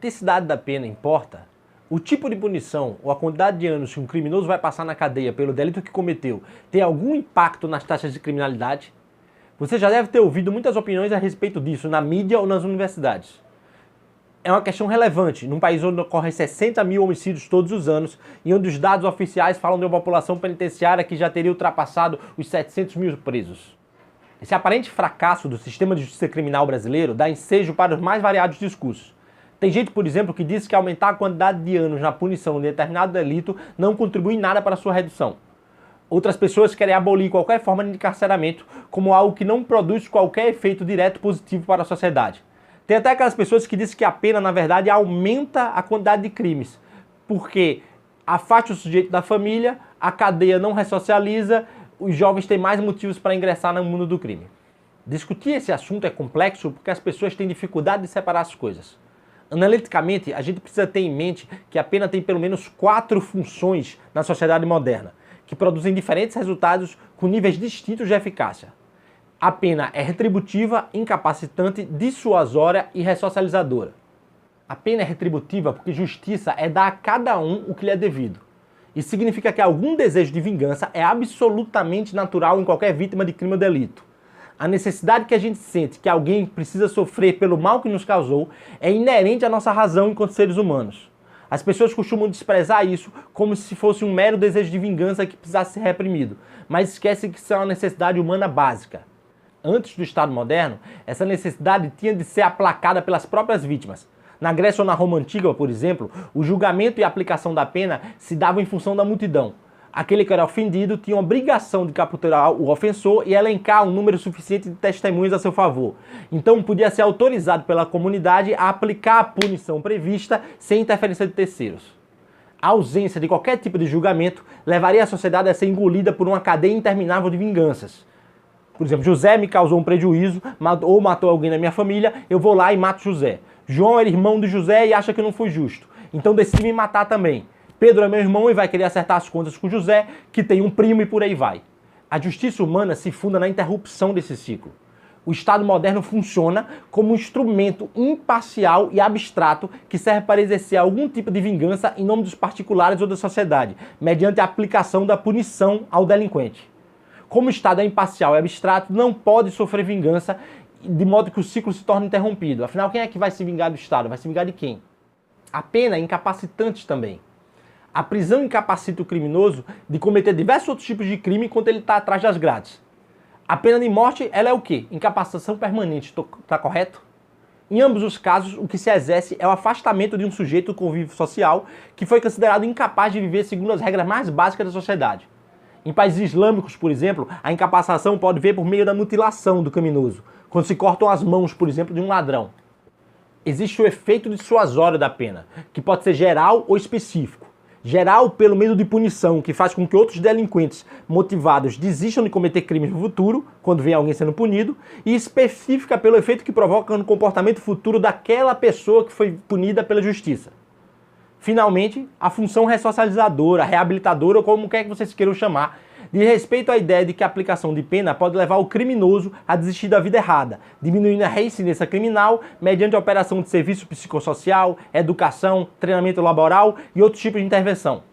intensidade da pena importa? O tipo de punição ou a quantidade de anos que um criminoso vai passar na cadeia pelo delito que cometeu tem algum impacto nas taxas de criminalidade? Você já deve ter ouvido muitas opiniões a respeito disso na mídia ou nas universidades. É uma questão relevante num país onde ocorrem 60 mil homicídios todos os anos e onde os dados oficiais falam de uma população penitenciária que já teria ultrapassado os 700 mil presos. Esse aparente fracasso do sistema de justiça criminal brasileiro dá ensejo para os mais variados discursos. Tem gente, por exemplo, que diz que aumentar a quantidade de anos na punição de determinado delito não contribui em nada para a sua redução. Outras pessoas querem abolir qualquer forma de encarceramento como algo que não produz qualquer efeito direto positivo para a sociedade. Tem até aquelas pessoas que dizem que a pena, na verdade, aumenta a quantidade de crimes, porque afasta o sujeito da família, a cadeia não ressocializa, os jovens têm mais motivos para ingressar no mundo do crime. Discutir esse assunto é complexo porque as pessoas têm dificuldade de separar as coisas. Analiticamente, a gente precisa ter em mente que a pena tem pelo menos 4 funções na sociedade moderna, que produzem diferentes resultados com níveis distintos de eficácia. A pena é retributiva, incapacitante, dissuasória e ressocializadora. A pena é retributiva porque justiça é dar a cada um o que lhe é devido. Isso significa que algum desejo de vingança é absolutamente natural em qualquer vítima de crime ou delito. A necessidade que a gente sente que alguém precisa sofrer pelo mal que nos causou é inerente à nossa razão enquanto seres humanos. As pessoas costumam desprezar isso como se fosse um mero desejo de vingança que precisasse ser reprimido, mas esquecem que isso é uma necessidade humana básica. Antes do Estado moderno, essa necessidade tinha de ser aplacada pelas próprias vítimas. Na Grécia ou na Roma Antiga, por exemplo, o julgamento e a aplicação da pena se davam em função da multidão. Aquele que era ofendido tinha a obrigação de capturar o ofensor e elencar um número suficiente de testemunhas a seu favor. Então podia ser autorizado pela comunidade a aplicar a punição prevista sem interferência de terceiros. A ausência de qualquer tipo de julgamento levaria a sociedade a ser engolida por uma cadeia interminável de vinganças. Por exemplo, José me causou um prejuízo ou matou alguém na minha família, eu vou lá e mato José. João era irmão de José e acha que não foi justo, então decide me matar também. Pedro é meu irmão e vai querer acertar as contas com José, que tem um primo e por aí vai. A justiça humana se funda na interrupção desse ciclo. O Estado moderno funciona como um instrumento imparcial e abstrato que serve para exercer algum tipo de vingança em nome dos particulares ou da sociedade, mediante a aplicação da punição ao delinquente. Como o Estado é imparcial e abstrato, não pode sofrer vingança de modo que o ciclo se torne interrompido. Afinal, quem é que vai se vingar do Estado? Vai se vingar de quem? A pena é incapacitante também. A prisão incapacita o criminoso de cometer diversos outros tipos de crime enquanto ele está atrás das grades. A pena de morte, ela é o quê? Incapacitação permanente, tá correto? Em ambos os casos, o que se exerce é o afastamento de um sujeito do convívio social que foi considerado incapaz de viver segundo as regras mais básicas da sociedade. Em países islâmicos, por exemplo, a incapacitação pode vir por meio da mutilação do criminoso, quando se cortam as mãos, por exemplo, de um ladrão. Existe o efeito dissuasório da pena, que pode ser geral ou específico. Geral pelo medo de punição, que faz com que outros delinquentes motivados desistam de cometer crimes no futuro, quando vem alguém sendo punido, e específica pelo efeito que provoca no comportamento futuro daquela pessoa que foi punida pela justiça. Finalmente, a função ressocializadora, reabilitadora, ou como quer que vocês queiram chamar, diz respeito à ideia de que a aplicação de pena pode levar o criminoso a desistir da vida errada, diminuindo a reincidência criminal mediante a operação de serviço psicossocial, educação, treinamento laboral e outros tipos de intervenção.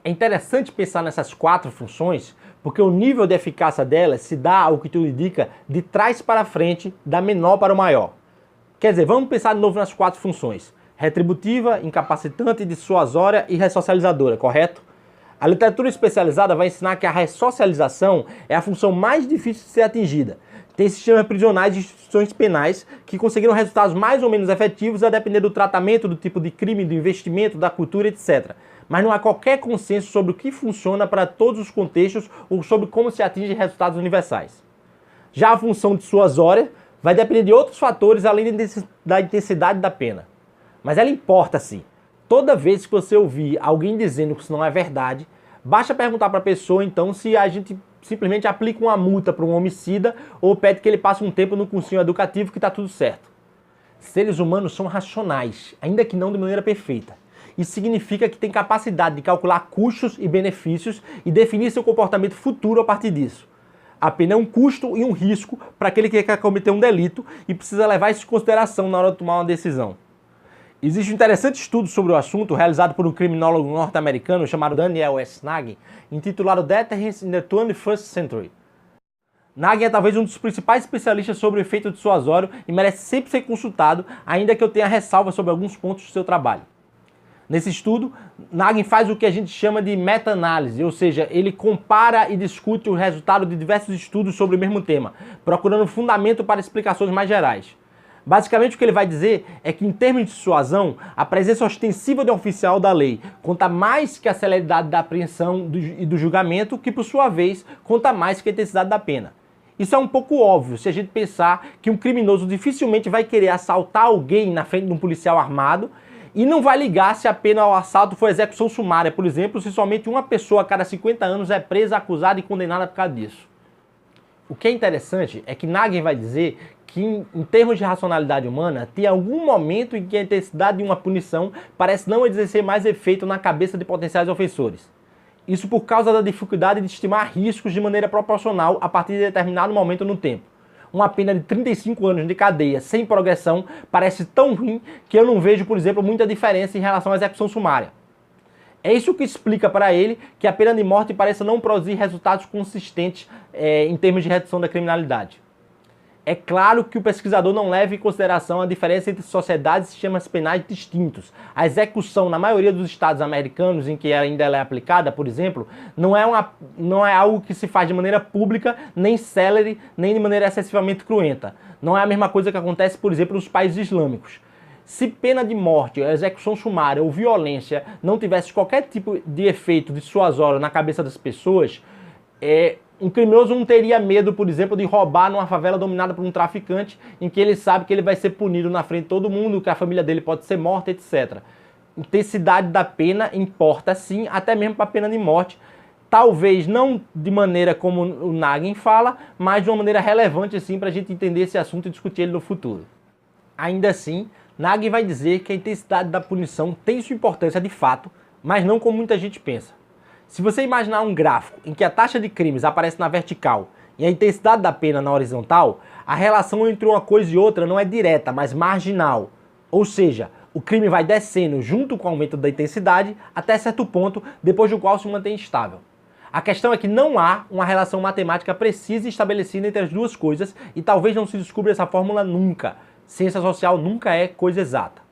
É interessante pensar nessas 4 funções, porque o nível de eficácia delas se dá, ao que tudo indica, de trás para frente, da menor para o maior. Quer dizer, vamos pensar de novo nas 4 funções. Retributiva, incapacitante, dissuasória e ressocializadora, correto? A literatura especializada vai ensinar que a ressocialização é a função mais difícil de ser atingida. Tem sistemas prisionais de instituições penais que conseguiram resultados mais ou menos efetivos a depender do tratamento, do tipo de crime, do investimento, da cultura, etc. Mas não há qualquer consenso sobre o que funciona para todos os contextos ou sobre como se atinge resultados universais. Já a função dissuasória vai depender de outros fatores além da intensidade da pena. Mas ela importa sim. Toda vez que você ouvir alguém dizendo que isso não é verdade, basta perguntar para a pessoa então se a gente simplesmente aplica uma multa para um homicida ou pede que ele passe um tempo no cursinho educativo que está tudo certo. Seres humanos são racionais, ainda que não de maneira perfeita. Isso significa que tem capacidade de calcular custos e benefícios e definir seu comportamento futuro a partir disso. A pena é um custo e um risco para aquele que quer cometer um delito e precisa levar isso em consideração na hora de tomar uma decisão. Existe um interessante estudo sobre o assunto realizado por um criminólogo norte-americano chamado Daniel S. Nagin, intitulado Deterrence in the 21st Century. Nagin é talvez um dos principais especialistas sobre o efeito dissuasório e merece sempre ser consultado, ainda que eu tenha ressalvas sobre alguns pontos do seu trabalho. Nesse estudo, Nagin faz o que a gente chama de meta-análise, ou seja, ele compara e discute o resultado de diversos estudos sobre o mesmo tema, procurando fundamento para explicações mais gerais. Basicamente o que ele vai dizer é que em termos de dissuasão, a presença ostensiva de um oficial da lei conta mais que a celeridade da apreensão e do julgamento, que por sua vez conta mais que a intensidade da pena. Isso é um pouco óbvio se a gente pensar que um criminoso dificilmente vai querer assaltar alguém na frente de um policial armado e não vai ligar se a pena ao assalto for execução sumária, por exemplo, se somente uma pessoa a cada 50 anos é presa, acusada e condenada por causa disso. O que é interessante é que Nagin vai dizer que, em termos de racionalidade humana, tem algum momento em que a intensidade de uma punição parece não exercer mais efeito na cabeça de potenciais ofensores. Isso por causa da dificuldade de estimar riscos de maneira proporcional a partir de determinado momento no tempo. Uma pena de 35 anos de cadeia sem progressão parece tão ruim que eu não vejo, por exemplo, muita diferença em relação à execução sumária. É isso que explica para ele que a pena de morte parece não produzir resultados consistentes em termos de redução da criminalidade. É claro que o pesquisador não leva em consideração a diferença entre sociedades e sistemas penais distintos. A execução, na maioria dos estados americanos em que ainda ela é aplicada, por exemplo, não é algo que se faz de maneira pública, nem célere, nem de maneira excessivamente cruenta. Não é a mesma coisa que acontece, por exemplo, nos países islâmicos. Se pena de morte, execução sumária ou violência não tivesse qualquer tipo de efeito dissuasório na cabeça das pessoas, um criminoso não teria medo, por exemplo, de roubar numa favela dominada por um traficante, em que ele sabe que ele vai ser punido na frente de todo mundo, que a família dele pode ser morta, etc. Intensidade da pena importa sim, até mesmo para a pena de morte. Talvez não de maneira como o Nagin fala, mas de uma maneira relevante sim para a gente entender esse assunto e discutir ele no futuro. Ainda assim, Nagin vai dizer que a intensidade da punição tem sua importância de fato, mas não como muita gente pensa. Se você imaginar um gráfico em que a taxa de crimes aparece na vertical e a intensidade da pena na horizontal, a relação entre uma coisa e outra não é direta, mas marginal. Ou seja, o crime vai descendo junto com o aumento da intensidade até certo ponto, depois do qual se mantém estável. A questão é que não há uma relação matemática precisa e estabelecida entre as duas coisas e talvez não se descubra essa fórmula nunca. Ciência social nunca é coisa exata.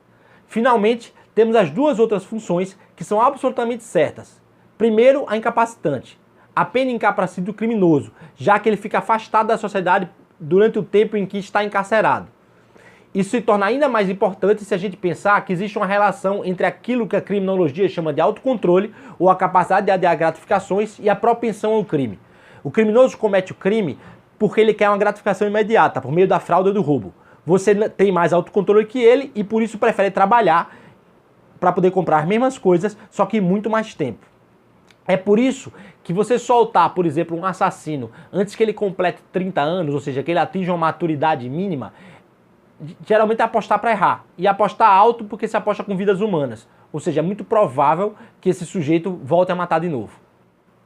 Finalmente, temos as duas outras funções que são absolutamente certas. Primeiro, a incapacitante. A pena incapacita o criminoso, já que ele fica afastado da sociedade durante o tempo em que está encarcerado. Isso se torna ainda mais importante se a gente pensar que existe uma relação entre aquilo que a criminologia chama de autocontrole, ou a capacidade de adiar gratificações, e a propensão ao crime. O criminoso comete o crime porque ele quer uma gratificação imediata, por meio da fraude ou do roubo. Você tem mais autocontrole que ele e por isso prefere trabalhar para poder comprar as mesmas coisas, só que em muito mais tempo. É por isso que você soltar, por exemplo, um assassino antes que ele complete 30 anos, ou seja, que ele atinja uma maturidade mínima, geralmente é apostar para errar. E apostar alto porque se aposta com vidas humanas. Ou seja, é muito provável que esse sujeito volte a matar de novo.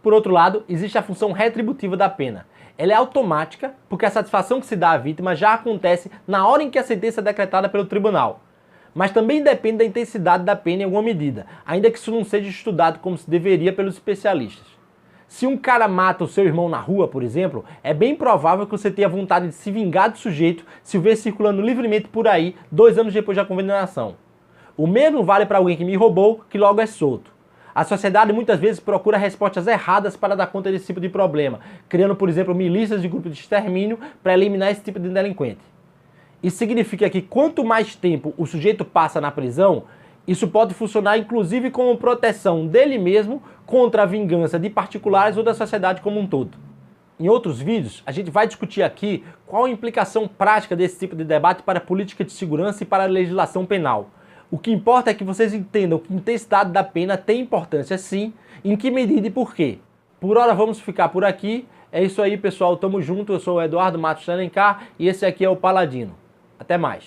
Por outro lado, existe a função retributiva da pena. Ela é automática porque a satisfação que se dá à vítima já acontece na hora em que a sentença é decretada pelo tribunal. Mas também depende da intensidade da pena em alguma medida, ainda que isso não seja estudado como se deveria pelos especialistas. Se um cara mata o seu irmão na rua, por exemplo, é bem provável que você tenha vontade de se vingar do sujeito se o ver circulando livremente por aí 2 anos depois da condenação. O mesmo vale para alguém que me roubou, que logo é solto. A sociedade muitas vezes procura respostas erradas para dar conta desse tipo de problema, criando, por exemplo, milícias de grupos de extermínio para eliminar esse tipo de delinquente. Isso significa que quanto mais tempo o sujeito passa na prisão, isso pode funcionar inclusive como proteção dele mesmo contra a vingança de particulares ou da sociedade como um todo. Em outros vídeos, a gente vai discutir aqui qual a implicação prática desse tipo de debate para a política de segurança e para a legislação penal. O que importa é que vocês entendam que a intensidade da pena tem importância sim, em que medida e por quê. Por hora vamos ficar por aqui. É isso aí, pessoal. Tamo junto. Eu sou o Eduardo Matos de Alencar e esse aqui é o Paladino. Até mais.